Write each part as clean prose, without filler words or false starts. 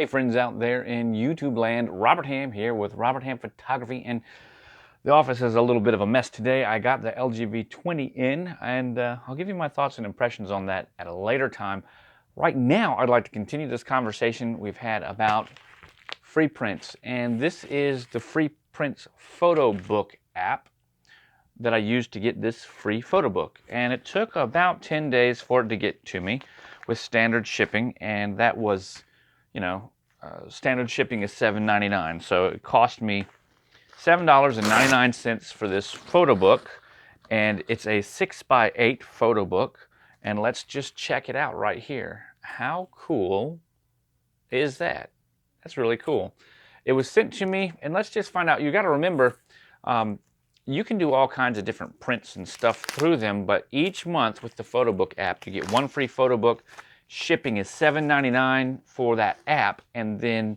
Hey friends out there in YouTube land, Robert Hamm here with Robert Hamm Photography, and the office is a little bit of a mess today. I got the LG-V20 in, and I'll give you my thoughts and impressions on that at a later time. Right now, I'd like to continue this conversation we've had about free prints, and this is the Free Prints photo book app that I used to get this free photo book, and it took about 10 days for it to get to me with standard shipping, and that was, standard shipping is $7.99, so it cost me $7.99 for this photo book, and it's a 6x8 photo book, and let's just check it out right here. How cool is that? That's really cool. It was sent to me, and let's just find out. You got to remember, you can do all kinds of different prints and stuff through them, but each month with the photo book app, you get one free photo book. Shipping is $7.99 for that app, and then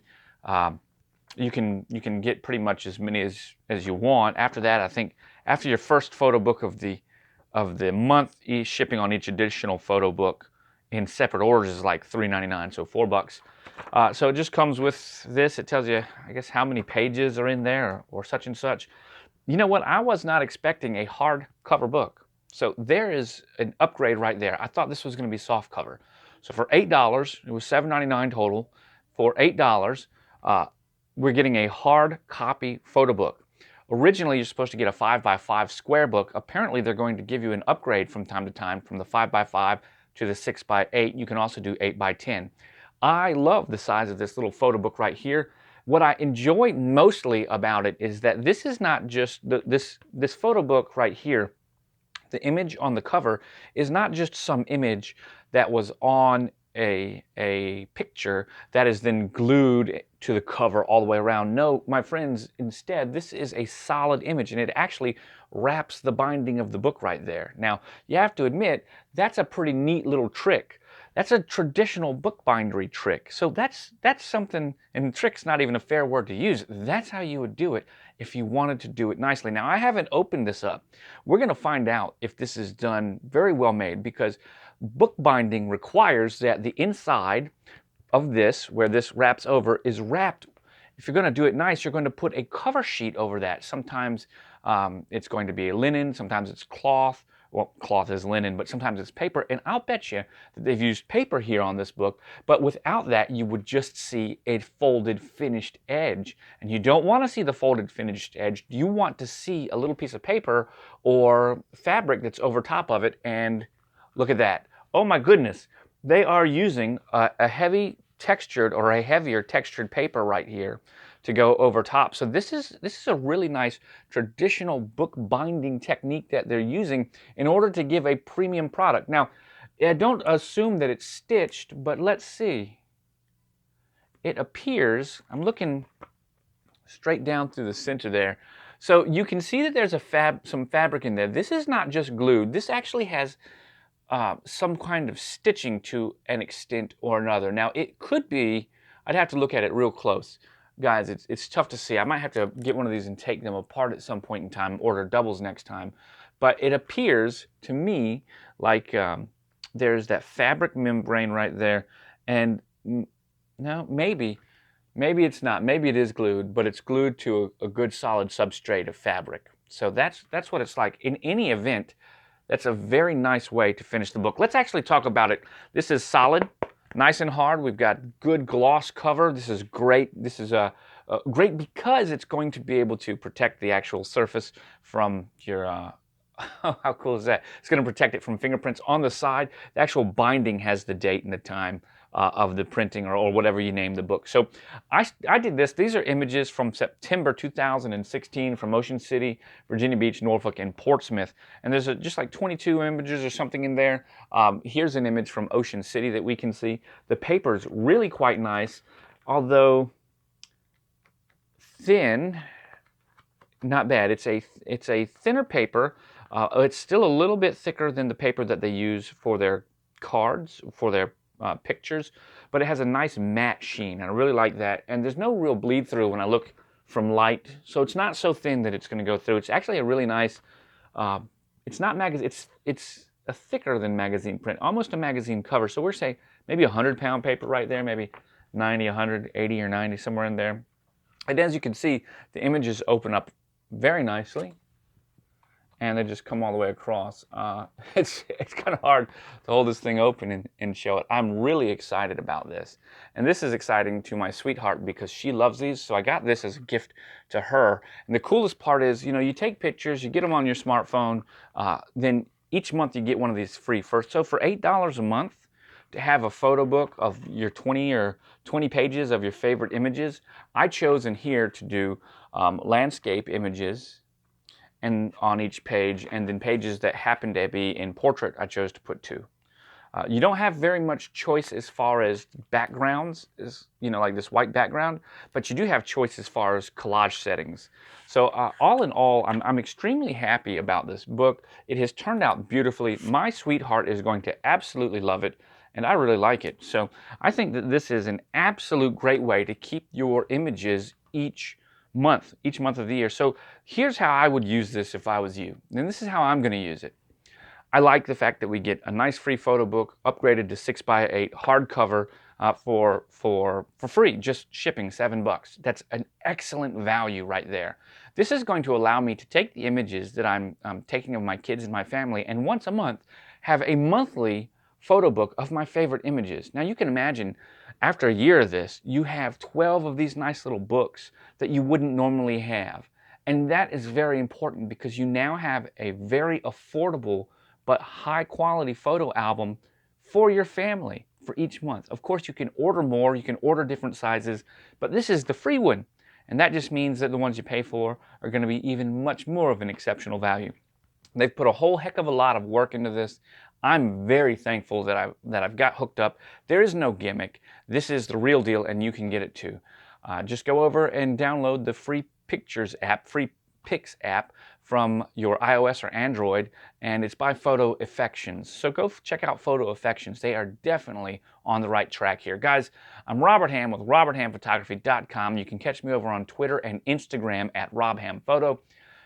you can get pretty much as many as you want. After that, I think after your first photo book of the month, shipping on each additional photo book in separate orders is like $3.99, so $4. So it just comes with this. It tells you, I guess, how many pages are in there or such and such. You know what? I was not expecting a hardcover book. So there is an upgrade right there. I thought this was going to be soft cover. So for $8, it was $7.99 total. For $8, we're getting a hard copy photo book. Originally, you're supposed to get a 5x5 square book. Apparently, they're going to give you an upgrade from time to time from the 5x5 to the 6x8. You can also do 8x10. I love the size of this little photo book right here. What I enjoy mostly about it is that this is not just this photo book right here. The image on the cover is not just some image that was on a picture that is then glued to the cover all the way around. No, my friends, instead, this is a solid image, and it actually wraps the binding of the book right there. Now, you have to admit, that's a pretty neat little trick. That's a traditional bookbindery trick. So that's something, and trick's not even a fair word to use. That's how you would do it if you wanted to do it nicely. Now, I haven't opened this up. We're going to find out if this is done very well made, because bookbinding requires that the inside of this, where this wraps over, is wrapped. If you're going to do it nice, you're going to put a cover sheet over that. Sometimes it's going to be linen, sometimes it's cloth. Well, cloth is linen, but sometimes it's paper, and I'll bet you that they've used paper here on this book, but without that, you would just see a folded finished edge, and you don't want to see the folded finished edge. You want to see a little piece of paper or fabric that's over top of it, and look at that. Oh my goodness, they are using a heavy textured or a heavier textured paper right here to go over top. So this is a really nice traditional book binding technique that they're using in order to give a premium product. Now, I don't assume that it's stitched, but let's see. It appears, I'm looking straight down through the center there. So you can see that there's some fabric in there. This is not just glued. This actually has some kind of stitching to an extent or another. Now, it could be, I'd have to look at it real close. Guys, it's tough to see. I might have to get one of these and take them apart at some point in time, order doubles next time. But it appears to me like there's that fabric membrane right there. And no, maybe it's not. Maybe it is glued, but it's glued to a good solid substrate of fabric. So that's what it's like. In any event, that's a very nice way to finish the book. Let's actually talk about it. This is solid, nice and hard. We've got good gloss cover. This is great. This is great because it's going to be able to protect the actual surface from your, how cool is that? It's going to protect it from fingerprints on the side. The actual binding has the date and the time of the printing or whatever you name the book. So I did this. These are images from September 2016 from Ocean City, Virginia Beach, Norfolk, and Portsmouth. And there's just like 22 images or something in there. Here's an image from Ocean City that we can see. The paper's really quite nice, although thin, not bad. It's a thinner paper. It's still a little bit thicker than the paper that they use for their cards, for their pictures, but it has a nice matte sheen, and I really like that. And there's no real bleed through when I look from light, so it's not so thin that it's going to go through. It's actually a really nice. It's not magazine. It's a thicker than magazine print, almost a magazine cover. So we're saying maybe 100-pound paper right there, maybe 90, 100, 80 or 90, somewhere in there. And as you can see, the images open up very nicely, and they just come all the way across. It's kind of hard to hold this thing open and show it. I'm really excited about this. And this is exciting to my sweetheart because she loves these, so I got this as a gift to her. And the coolest part is, you take pictures, you get them on your smartphone, then each month you get one of these free. So for $8 a month, to have a photo book of your 20 pages of your favorite images, I chose in here to do landscape images and on each page, and then pages that happen to be in portrait, I chose to put 2. You don't have very much choice as far as backgrounds, like this white background, but you do have choice as far as collage settings. So all in all, I'm extremely happy about this book. It has turned out beautifully. My sweetheart is going to absolutely love it, and I really like it. So I think that this is an absolute great way to keep your images each month of the year. So here's how I would use this if I was you, and this is how I'm going to use it. I like the fact that we get a nice free photo book upgraded to 6x8 hardcover for free, just shipping $7. That's an excellent value right there. This is going to allow me to take the images that I'm taking of my kids and my family, and once a month have a monthly photo book of my favorite images. Now you can imagine, after a year of this, you have 12 of these nice little books that you wouldn't normally have. And that is very important because you now have a very affordable but high quality photo album for your family for each month. Of course, you can order more, you can order different sizes, but this is the free one. And that just means that the ones you pay for are going to be even much more of an exceptional value. They've put a whole heck of a lot of work into this. I'm very thankful that I've got hooked up. There is no gimmick. This is the real deal, and you can get it too. Just go over and download the free Pictures app, free Pics app from your iOS or Android, and it's by Photo Affections. So go check out Photo Affections. They are definitely on the right track here. Guys, I'm Robert Hamm with RobertHammPhotography.com. You can catch me over on Twitter and Instagram at RobHammPhoto.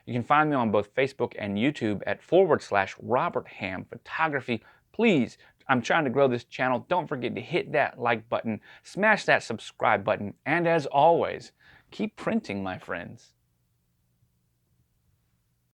You can find me on both Facebook and YouTube at /Robert Hamm Photography. Please, I'm trying to grow this channel. Don't forget to hit that like button, smash that subscribe button, and as always, keep printing, my friends.